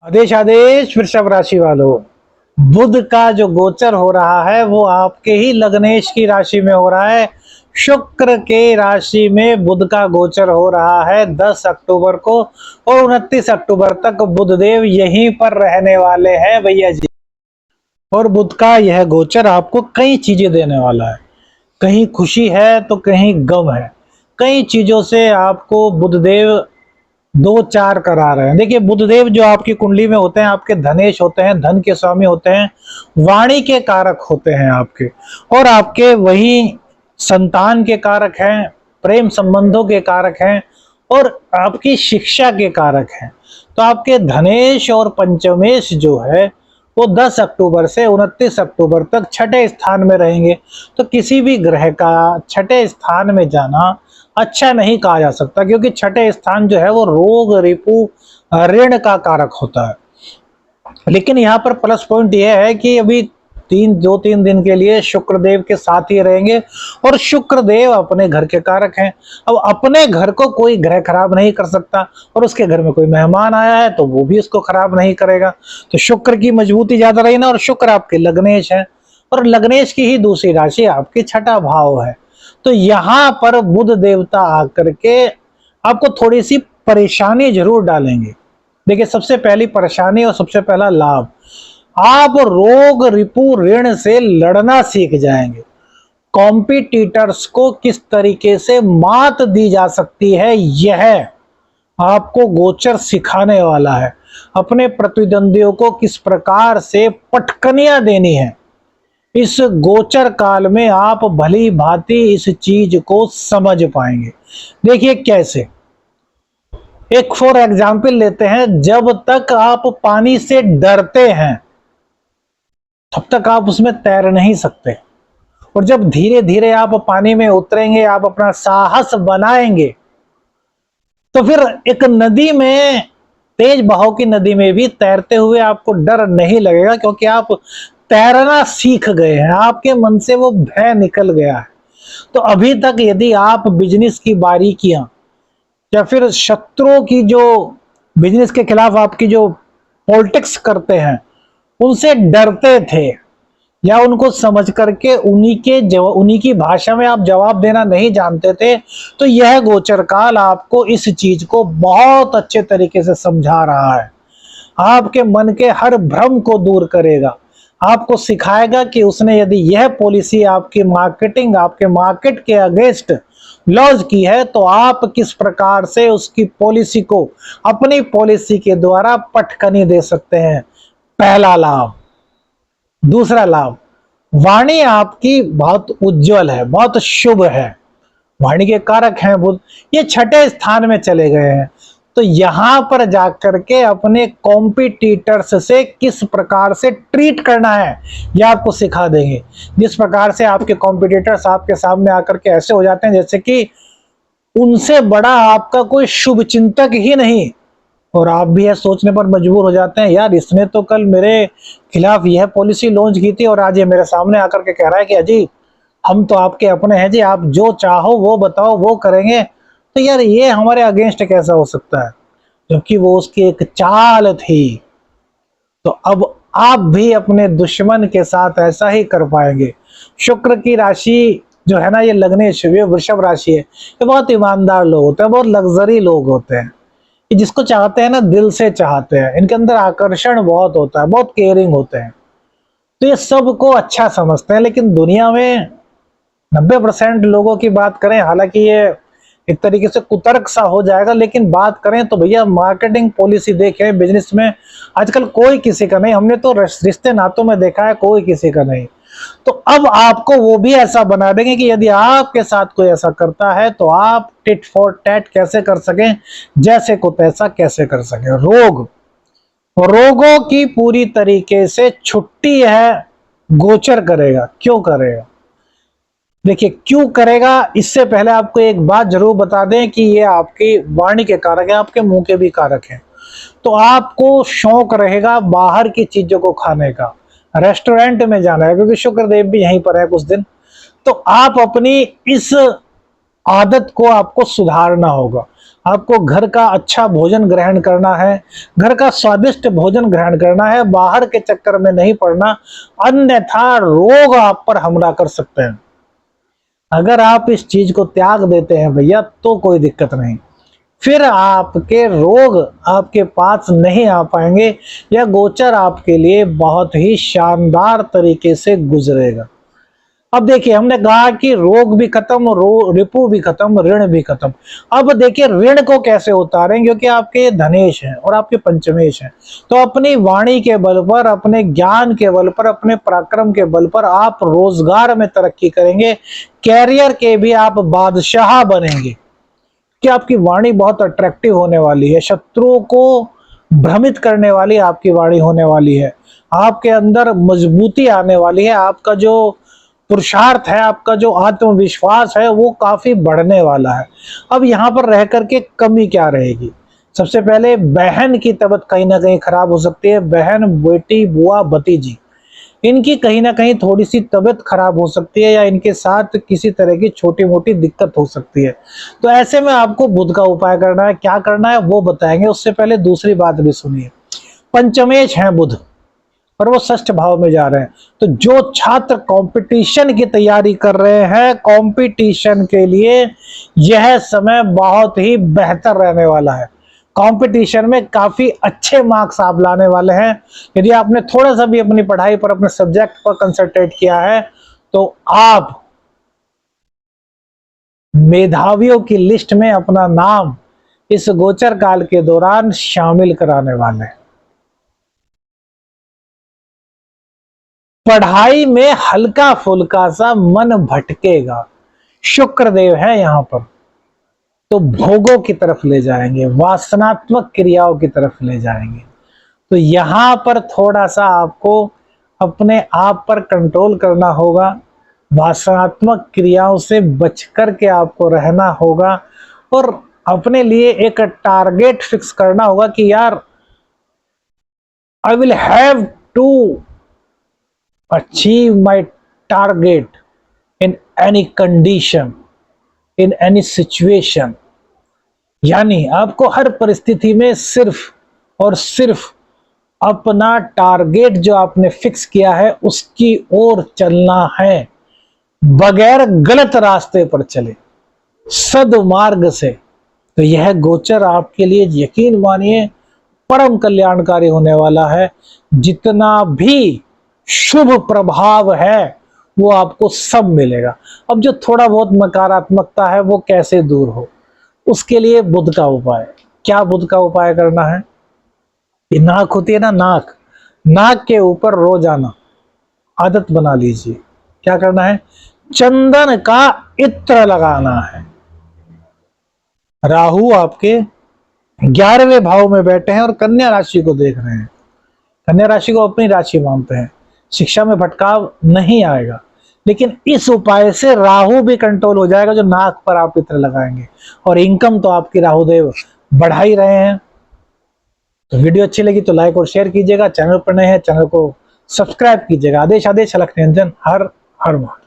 आदेश आदेश वृषभ राशि वालों, बुध का जो गोचर हो रहा है वो आपके ही लग्नेश की राशि में हो रहा है। शुक्र के राशि में बुध का गोचर हो रहा है 10 अक्टूबर को और 29 अक्टूबर तक बुधदेव यहीं पर रहने वाले हैं भैया जी। और बुध का यह गोचर आपको कई चीजें देने वाला है। कहीं खुशी है तो कहीं गम है। कई चीजों से आपको बुधदेव दो चार करा रहे हैं। देखिए, बुधदेव जो आपकी कुंडली में होते हैं, आपके धनेश होते हैं, धन के स्वामी होते हैं, वाणी के कारक होते हैं आपके, और आपके वही संतान के कारक हैं, प्रेम संबंधों के कारक हैं और आपकी शिक्षा के कारक हैं। तो आपके धनेश और पंचमेश जो है वो 10 अक्टूबर से 29 अक्टूबर तक छठे स्थान में रहेंगे। तो किसी भी ग्रह का छठे स्थान में जाना अच्छा नहीं कहा जा सकता, क्योंकि छठे स्थान जो है वो रोग रिपु ऋण का कारक होता है। लेकिन यहाँ पर प्लस पॉइंट यह है कि अभी दो तीन दिन के लिए शुक्रदेव के साथ ही रहेंगे और शुक्रदेव अपने घर के कारक हैं। अब अपने घर को कोई ग्रह खराब नहीं कर सकता और उसके घर में कोई मेहमान आया है तो वो भी उसको खराब नहीं करेगा। तो शुक्र की मजबूती ज्यादा रही ना, और शुक्र आपके लग्नेश है और लग्नेश की ही दूसरी राशि आपकी छठा भाव है। तो यहाँ पर बुध देवता आकर के आपको थोड़ी सी परेशानी जरूर डालेंगे। देखिए, सबसे पहली परेशानी और सबसे पहला लाभ, आप रोग रिपु ऋण से लड़ना सीख जाएंगे। कॉम्पिटिटर्स को किस तरीके से मात दी जा सकती है यह आपको गोचर सिखाने वाला है। अपने प्रतिद्वंदियों को किस प्रकार से पटकनियां देनी है, इस गोचर काल में आप भली भांति इस चीज को समझ पाएंगे। देखिए कैसे, एक फॉर एग्जाम्पल लेते हैं। जब तक आप पानी से डरते हैं तब तक आप उसमें तैर नहीं सकते, और जब धीरे धीरे आप पानी में उतरेंगे, आप अपना साहस बनाएंगे, तो फिर एक नदी में, तेज बहाव की नदी में भी तैरते हुए आपको डर नहीं लगेगा, क्योंकि आप तैरना सीख गए हैं, आपके मन से वो भय निकल गया है। तो अभी तक यदि आप बिजनेस की बारीकियां या फिर शत्रुओं की जो बिजनेस के खिलाफ आपकी जो पॉलिटिक्स करते हैं उनसे डरते थे, या उनको समझ करके उन्हीं की भाषा में आप जवाब देना नहीं जानते थे, तो यह गोचर काल आपको इस चीज को बहुत अच्छे तरीके से समझा रहा है। आपके मन के हर भ्रम को दूर करेगा, आपको सिखाएगा कि उसने यदि यह पॉलिसी आपकी मार्केटिंग, आपके मार्केट के अगेंस्ट लॉन्च की है, तो आप किस प्रकार से उसकी पॉलिसी को अपनी पॉलिसी के द्वारा पटकनी दे सकते हैं। पहला लाभ। दूसरा लाभ, वाणी आपकी बहुत उज्जवल है, बहुत शुभ है। वाणी के कारक हैं बुध, ये छठे स्थान में चले गए हैं। तो यहां पर जाकर के अपने कॉम्पिटिटर्स से किस प्रकार से ट्रीट करना है यह आपको सिखा देंगे। जिस प्रकार से आपके कॉम्पिटिटर्स आपके सामने आकर के ऐसे हो जाते हैं जैसे कि उनसे बड़ा आपका कोई शुभ चिंतक ही नहीं, और आप भी यह सोचने पर मजबूर हो जाते हैं, यार इसने तो कल मेरे खिलाफ यह पॉलिसी लॉन्च की थी और आज ये मेरे सामने आकर के कह रहा है कि अजी हम तो आपके अपने हैं जी, आप जो चाहो वो बताओ वो करेंगे। तो यार ये हमारे अगेंस्ट कैसा हो सकता है, जबकि वो उसकी एक चाल थी। तो अब आप भी अपने दुश्मन के साथ ऐसा ही कर पाएंगे। शुक्र की राशि जो है ना, ये लग्नेश, ये वृषभ राशि है, ये बहुत ईमानदार लोग होते हैं, बहुत लग्जरी लोग होते हैं। ये जिसको चाहते हैं ना दिल से चाहते हैं, इनके अंदर आकर्षण बहुत होता है, बहुत केयरिंग होते हैं। तो ये सबको अच्छा समझते हैं। लेकिन दुनिया में 90% लोगों की बात करें, हालांकि ये एक तरीके से कुतर्क सा हो जाएगा, लेकिन बात करें तो भैया मार्केटिंग पॉलिसी देखें बिजनेस में आजकल कोई किसी का नहीं। हमने तो रिश्ते नातों में देखा है, कोई किसी का नहीं। तो अब आपको वो भी ऐसा बना देंगे कि यदि आपके साथ कोई ऐसा करता है तो आप टिट फॉर टैट कैसे कर सकें, जैसे को तैसा कैसे कर सकें। रोगों की पूरी तरीके से छुट्टी है, गोचर करेगा। क्यों करेगा, देखिए क्यों करेगा। इससे पहले आपको एक बात जरूर बता दें कि ये आपकी वाणी के कारक है, आपके मुंह के भी कारक हैं। तो आपको शौक रहेगा बाहर की चीजों को खाने का, रेस्टोरेंट में जाना है, क्योंकि शुक्रदेव भी यहीं पर है कुछ दिन। तो आप अपनी इस आदत को आपको सुधारना होगा। आपको घर का अच्छा भोजन ग्रहण करना है, घर का स्वादिष्ट भोजन ग्रहण करना है, बाहर के चक्कर में नहीं पड़ना, अन्यथा रोग आप पर हमला कर सकते हैं। अगर आप इस चीज को त्याग देते हैं भैया तो कोई दिक्कत नहीं, फिर आपके रोग आपके पास नहीं आ पाएंगे। यह गोचर आपके लिए बहुत ही शानदार तरीके से गुजरेगा। अब देखिए, हमने कहा कि रोग भी खत्म, रिपु भी खत्म, ऋण भी खत्म। अब देखिए ऋण को कैसे उतारें, क्योंकि आपके धनेश हैं और आपके पंचमेश हैं। तो अपनी वाणी के बल पर, अपने ज्ञान के बल पर, अपने पराक्रम के बल पर आप रोजगार में तरक्की करेंगे, कैरियर के भी आप बादशाह बनेंगे कि आपकी वाणी बहुत अट्रैक्टिव होने वाली है, शत्रुओं को भ्रमित करने वाली आपकी वाणी होने वाली है, आपके अंदर मजबूती आने वाली है, आपका जो पुरुषार्थ है, आपका जो आत्मविश्वास है वो काफी बढ़ने वाला है। अब यहाँ पर रह करके कमी क्या रहेगी? सबसे पहले बहन की तबीयत कहीं ना कहीं खराब हो सकती है। बहन, बेटी, बुआ, भतीजी, इनकी कहीं ना कहीं थोड़ी सी तबीयत खराब हो सकती है, या इनके साथ किसी तरह की छोटी मोटी दिक्कत हो सकती है। तो ऐसे में आपको बुध का उपाय करना है। क्या करना है वो बताएंगे, उससे पहले दूसरी बात भी सुनिए। पंचमेश है बुध और वो षष्ठ भाव में जा रहे हैं। तो जो छात्र कंपटीशन की तैयारी कर रहे हैं, कंपटीशन के लिए यह समय बहुत ही बेहतर रहने वाला है। कंपटीशन में काफी अच्छे मार्क्स आप लाने वाले हैं। यदि आपने थोड़ा सा भी अपनी पढ़ाई पर, अपने सब्जेक्ट पर कंसंट्रेट किया है तो आप मेधावियों की लिस्ट में अपना नाम इस गोचर काल के दौरान शामिल कराने वाले हैं। पढ़ाई में हल्का फुल्का सा मन भटकेगा, शुक्र देव है यहां पर, तो भोगों की तरफ ले जाएंगे, वासनात्मक क्रियाओं की तरफ ले जाएंगे। तो यहां पर थोड़ा सा आपको अपने आप पर कंट्रोल करना होगा, वासनात्मक क्रियाओं से बच करके आपको रहना होगा, और अपने लिए एक टारगेट फिक्स करना होगा कि यार I will have to achieve my target in any condition, in any situation। यानी आपको हर परिस्थिति में सिर्फ और सिर्फ अपना टारगेट जो आपने फिक्स किया है उसकी ओर चलना है, बगैर गलत रास्ते पर चले, सदमार्ग से। तो यह गोचर आपके लिए यकीन मानिए परम कल्याणकारी होने वाला है। जितना भी शुभ प्रभाव है वो आपको सब मिलेगा। अब जो थोड़ा बहुत नकारात्मकता है वो कैसे दूर हो, उसके लिए बुध का उपाय। क्या बुध का उपाय करना है? ये नाक होती है ना, नाक, नाक के ऊपर रोजाना आदत बना लीजिए। क्या करना है? चंदन का इत्र लगाना है। राहु आपके 11वें भाव में बैठे हैं और कन्या राशि को देख रहे हैं। कन्या राशि को अपनी राशि मानते हैं, शिक्षा में भटकाव नहीं आएगा। लेकिन इस उपाय से राहु भी कंट्रोल हो जाएगा, जो नाक पर आप इत्र लगाएंगे, और इनकम तो आपकी राहुदेव बढ़ा ही रहे हैं। तो वीडियो अच्छी लगी तो लाइक और शेयर कीजिएगा, चैनल पर नए हैं चैनल को सब्सक्राइब कीजिएगा। आदेश आदेश अलख निरंजन, हर हर महादेव।